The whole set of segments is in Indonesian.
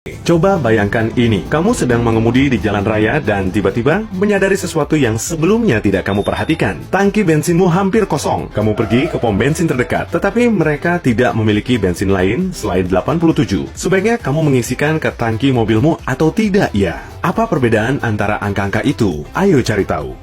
Coba bayangkan ini, kamu sedang mengemudi di jalan raya dan tiba-tiba menyadari sesuatu yang sebelumnya tidak kamu perhatikan. Tangki bensinmu hampir kosong. Kamu pergi ke pom bensin terdekat, tetapi mereka tidak memiliki bensin lain selain 87. Sebaiknya kamu mengisikan ke tangki mobilmu atau tidak ya? Apa perbedaan antara angka-angka itu? Ayo cari tahu.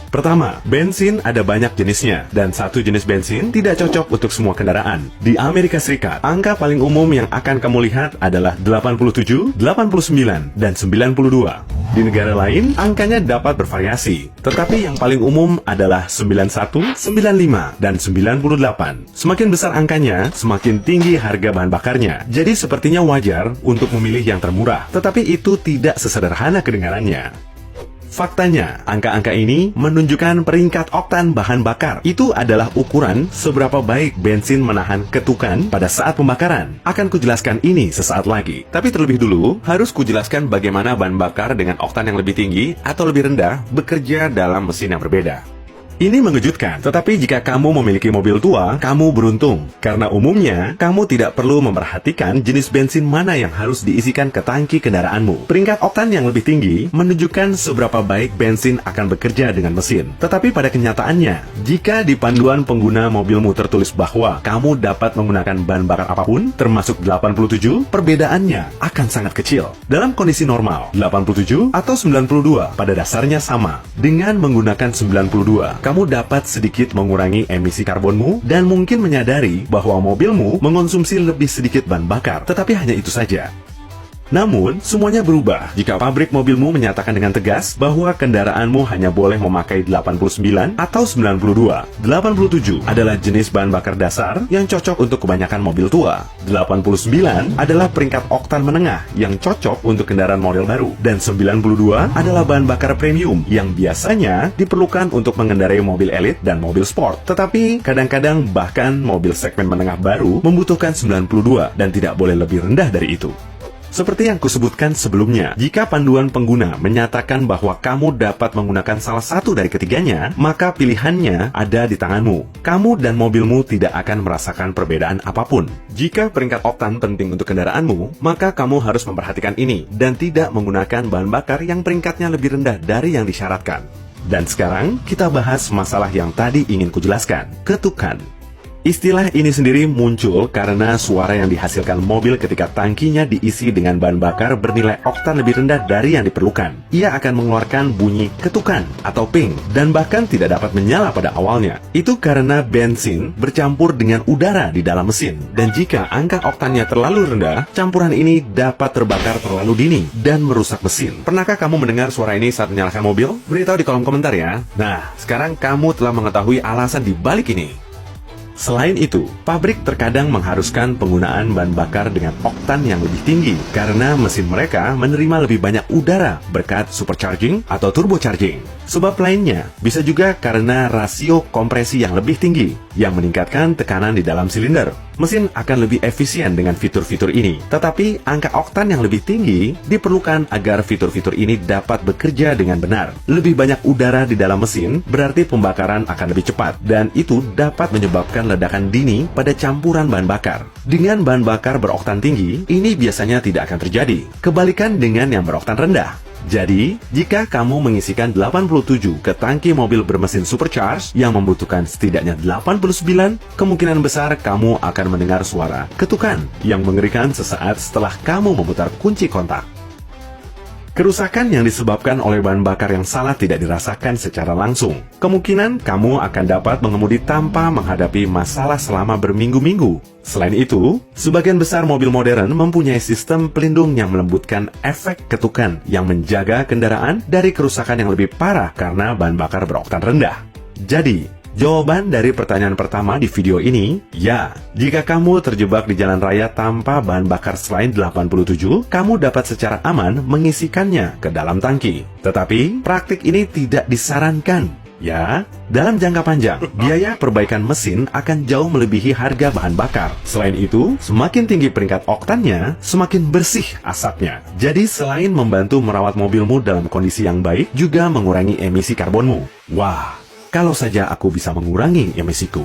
Pertama, bensin ada banyak jenisnya, dan satu jenis bensin tidak cocok untuk semua kendaraan. Di Amerika Serikat, angka paling umum yang akan kamu lihat adalah 87, 89, dan 92. Di negara lain, angkanya dapat bervariasi, tetapi yang paling umum adalah 91, 95, dan 98. Semakin besar angkanya, semakin tinggi harga bahan bakarnya. Jadi sepertinya wajar untuk memilih yang termurah, tetapi itu tidak sesederhana kedengarannya. Faktanya, angka-angka ini menunjukkan peringkat oktan bahan bakar. Itu adalah ukuran seberapa baik bensin menahan ketukan pada saat pembakaran. Akan kujelaskan ini sesaat lagi. Tapi terlebih dulu, harus kujelaskan bagaimana bahan bakar dengan oktan yang lebih tinggi atau lebih rendah bekerja dalam mesin yang berbeda. Ini mengejutkan, tetapi jika kamu memiliki mobil tua, kamu beruntung. Karena umumnya, kamu tidak perlu memperhatikan jenis bensin mana yang harus diisikan ke tangki kendaraanmu. Peringkat oktan yang lebih tinggi menunjukkan seberapa baik bensin akan bekerja dengan mesin. Tetapi pada kenyataannya, jika di panduan pengguna mobilmu tertulis bahwa kamu dapat menggunakan bahan bakar apapun, termasuk 87, perbedaannya akan sangat kecil. Dalam kondisi normal, 87 atau 92 pada dasarnya sama. Dengan menggunakan 92, kamu dapat sedikit mengurangi emisi karbonmu dan mungkin menyadari bahwa mobilmu mengonsumsi lebih sedikit bahan bakar, tetapi hanya itu saja. Namun, semuanya berubah jika pabrik mobilmu menyatakan dengan tegas bahwa kendaraanmu hanya boleh memakai 89 atau 92. 87 adalah jenis bahan bakar dasar yang cocok untuk kebanyakan mobil tua. 89 adalah peringkat oktan menengah yang cocok untuk kendaraan model baru. Dan 92 adalah bahan bakar premium yang biasanya diperlukan untuk mengendarai mobil elit dan mobil sport. Tetapi, kadang-kadang bahkan mobil segmen menengah baru membutuhkan 92 dan tidak boleh lebih rendah dari itu. Seperti yang kusebutkan sebelumnya, jika panduan pengguna menyatakan bahwa kamu dapat menggunakan salah satu dari ketiganya, maka pilihannya ada di tanganmu. Kamu dan mobilmu tidak akan merasakan perbedaan apapun. Jika peringkat oktan penting untuk kendaraanmu, maka kamu harus memperhatikan ini dan tidak menggunakan bahan bakar yang peringkatnya lebih rendah dari yang disyaratkan. Dan sekarang, kita bahas masalah yang tadi ingin kujelaskan, ketukan. Istilah ini sendiri muncul karena suara yang dihasilkan mobil ketika tangkinya diisi dengan bahan bakar bernilai oktan lebih rendah dari yang diperlukan. Ia akan mengeluarkan bunyi ketukan atau ping dan bahkan tidak dapat menyala pada awalnya. Itu karena bensin bercampur dengan udara di dalam mesin. Dan jika angka oktannya terlalu rendah, campuran ini dapat terbakar terlalu dini dan merusak mesin. Pernahkah kamu mendengar suara ini saat menyalakan mobil? Beritahu di kolom komentar ya. Nah, sekarang kamu telah mengetahui alasan di balik ini. Selain itu, pabrik terkadang mengharuskan penggunaan bahan bakar dengan oktan yang lebih tinggi karena mesin mereka menerima lebih banyak udara berkat supercharging atau turbocharging. Sebab lainnya bisa juga karena rasio kompresi yang lebih tinggi yang meningkatkan tekanan di dalam silinder. Mesin akan lebih efisien dengan fitur-fitur ini, tetapi angka oktan yang lebih tinggi diperlukan agar fitur-fitur ini dapat bekerja dengan benar. Lebih banyak udara di dalam mesin berarti pembakaran akan lebih cepat, dan itu dapat menyebabkan ledakan dini pada campuran bahan bakar. Dengan bahan bakar beroktan tinggi, ini biasanya tidak akan terjadi. Kebalikan dengan yang beroktan rendah. Jadi, jika kamu mengisikan 87 ke tangki mobil bermesin supercharged yang membutuhkan setidaknya 89, kemungkinan besar kamu akan mendengar suara ketukan yang mengerikan sesaat setelah kamu memutar kunci kontak. Kerusakan yang disebabkan oleh bahan bakar yang salah tidak dirasakan secara langsung. Kemungkinan kamu akan dapat mengemudi tanpa menghadapi masalah selama berminggu-minggu. Selain itu, sebagian besar mobil modern mempunyai sistem pelindung yang melembutkan efek ketukan yang menjaga kendaraan dari kerusakan yang lebih parah karena bahan bakar beroktan rendah. Jadi, jawaban dari pertanyaan pertama di video ini, ya. Jika kamu terjebak di jalan raya tanpa bahan bakar selain 87, kamu dapat secara aman mengisikannya ke dalam tangki. Tetapi, praktik ini tidak disarankan. Ya, dalam jangka panjang, biaya perbaikan mesin akan jauh melebihi harga bahan bakar. Selain itu, semakin tinggi peringkat oktannya, semakin bersih asapnya. Jadi, selain membantu merawat mobilmu dalam kondisi yang baik, juga mengurangi emisi karbonmu. Wah, kalau saja aku bisa mengurangi emisiku.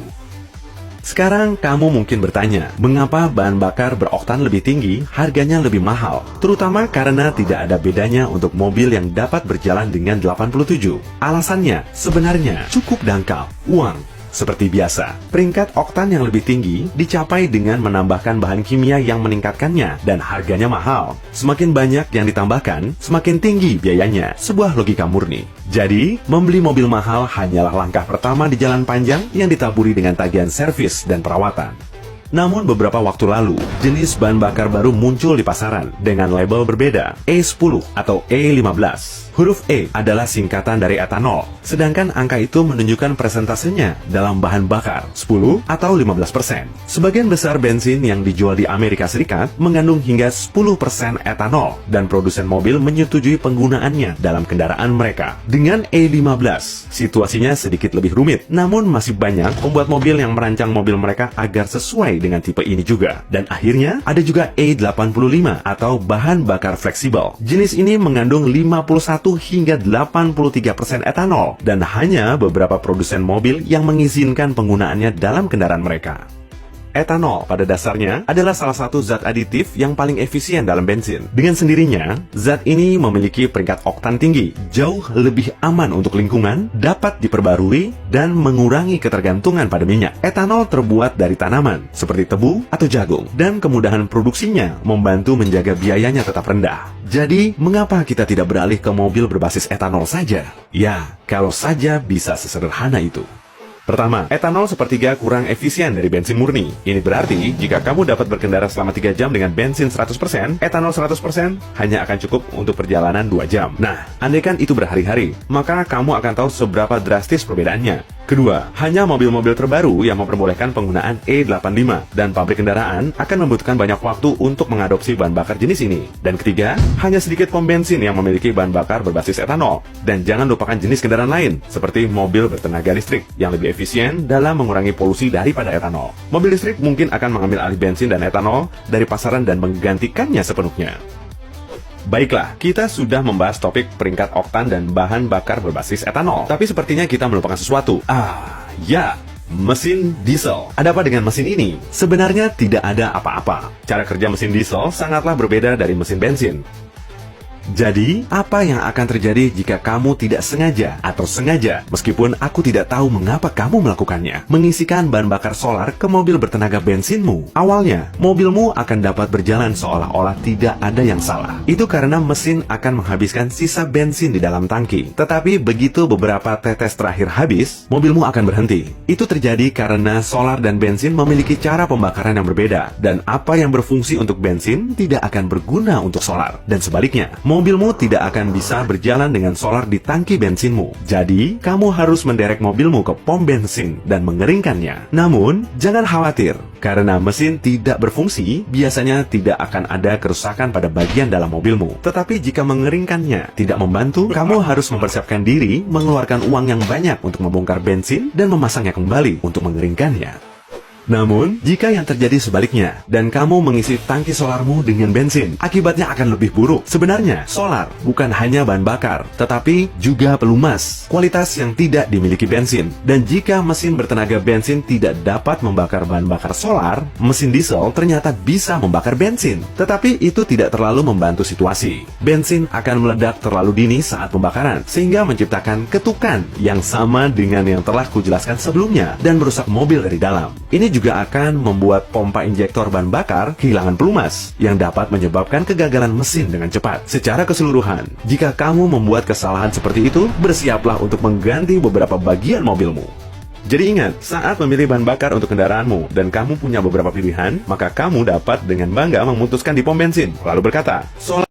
Sekarang kamu mungkin bertanya, mengapa bahan bakar beroktan lebih tinggi, harganya lebih mahal? Terutama karena tidak ada bedanya untuk mobil yang dapat berjalan dengan 87. Alasannya sebenarnya cukup dangkal, uang. Seperti biasa, peringkat oktan yang lebih tinggi dicapai dengan menambahkan bahan kimia yang meningkatkannya dan harganya mahal. Semakin banyak yang ditambahkan, semakin tinggi biayanya. Sebuah logika murni. Jadi, membeli mobil mahal hanyalah langkah pertama di jalan panjang yang ditaburi dengan tagihan servis dan perawatan. Namun beberapa waktu lalu, jenis bahan bakar baru muncul di pasaran dengan label berbeda, E10 atau E15. Huruf E adalah singkatan dari etanol, sedangkan angka itu menunjukkan persentasenya dalam bahan bakar, 10 atau 15%. Sebagian besar bensin yang dijual di Amerika Serikat mengandung hingga 10% etanol, dan produsen mobil menyetujui penggunaannya dalam kendaraan mereka. Dengan E15, situasinya sedikit lebih rumit, namun masih banyak pembuat mobil yang merancang mobil mereka agar sesuai dengan tipe ini juga. Dan akhirnya, ada juga E85 atau bahan bakar fleksibel. Jenis ini mengandung 51 hingga 83% etanol, dan hanya beberapa produsen mobil yang mengizinkan penggunaannya dalam kendaraan mereka. Etanol pada dasarnya adalah salah satu zat aditif yang paling efisien dalam bensin. Dengan sendirinya, zat ini memiliki peringkat oktan tinggi, jauh lebih aman untuk lingkungan, dapat diperbarui, dan mengurangi ketergantungan pada minyak. Etanol terbuat dari tanaman, seperti tebu atau jagung, dan kemudahan produksinya membantu menjaga biayanya tetap rendah. Jadi, mengapa kita tidak beralih ke mobil berbasis etanol saja? Ya, kalau saja bisa sesederhana itu. Pertama, etanol sepertiga kurang efisien dari bensin murni. Ini berarti, jika kamu dapat berkendara selama 3 jam dengan bensin 100%, etanol 100% hanya akan cukup untuk perjalanan 2 jam. Nah, andaikan itu berhari-hari, maka kamu akan tahu seberapa drastis perbedaannya. Kedua, hanya mobil-mobil terbaru yang memperbolehkan penggunaan E85, dan pabrik kendaraan akan membutuhkan banyak waktu untuk mengadopsi bahan bakar jenis ini. Dan ketiga, hanya sedikit pom bensin yang memiliki bahan bakar berbasis etanol. Dan jangan lupakan jenis kendaraan lain, seperti mobil bertenaga listrik, yang lebih efisien dalam mengurangi polusi daripada etanol. Mobil listrik mungkin akan mengambil alih bensin dan etanol dari pasaran dan menggantikannya sepenuhnya. Baiklah, kita sudah membahas topik peringkat oktan dan bahan bakar berbasis etanol. Tapi sepertinya kita melupakan sesuatu. Ya, mesin diesel. Ada apa dengan mesin ini? Sebenarnya tidak ada apa-apa. Cara kerja mesin diesel sangatlah berbeda dari mesin bensin. Jadi, apa yang akan terjadi jika kamu tidak sengaja atau sengaja, meskipun aku tidak tahu mengapa kamu melakukannya, mengisikan bahan bakar solar ke mobil bertenaga bensinmu? Awalnya, mobilmu akan dapat berjalan seolah-olah tidak ada yang salah. Itu karena mesin akan menghabiskan sisa bensin di dalam tangki. Tetapi begitu beberapa tetes terakhir habis, mobilmu akan berhenti. Itu terjadi karena solar dan bensin memiliki cara pembakaran yang berbeda, dan apa yang berfungsi untuk bensin tidak akan berguna untuk solar. Dan sebaliknya, mobilmu tidak akan bisa berjalan dengan solar di tangki bensinmu. Jadi, kamu harus menderek mobilmu ke pom bensin dan mengeringkannya. Namun, jangan khawatir, karena mesin tidak berfungsi, biasanya tidak akan ada kerusakan pada bagian dalam mobilmu. Tetapi jika mengeringkannya tidak membantu, kamu harus mempersiapkan diri mengeluarkan uang yang banyak untuk membongkar bensin dan memasangnya kembali untuk mengeringkannya. Namun, jika yang terjadi sebaliknya, dan kamu mengisi tangki solarmu dengan bensin, akibatnya akan lebih buruk. Sebenarnya, solar bukan hanya bahan bakar, tetapi juga pelumas, kualitas yang tidak dimiliki bensin. Dan jika mesin bertenaga bensin tidak dapat membakar bahan bakar solar, mesin diesel ternyata bisa membakar bensin. Tetapi itu tidak terlalu membantu situasi. Bensin akan meledak terlalu dini saat pembakaran, sehingga menciptakan ketukan yang sama dengan yang telah kujelaskan sebelumnya, dan merusak mobil dari dalam. Ini juga akan membuat pompa injektor bahan bakar kehilangan pelumas, yang dapat menyebabkan kegagalan mesin dengan cepat. Secara keseluruhan, jika kamu membuat kesalahan seperti itu, bersiaplah untuk mengganti beberapa bagian mobilmu. Jadi ingat, saat memilih bahan bakar untuk kendaraanmu, dan kamu punya beberapa pilihan, maka kamu dapat dengan bangga memutuskan di pom bensin, lalu berkata,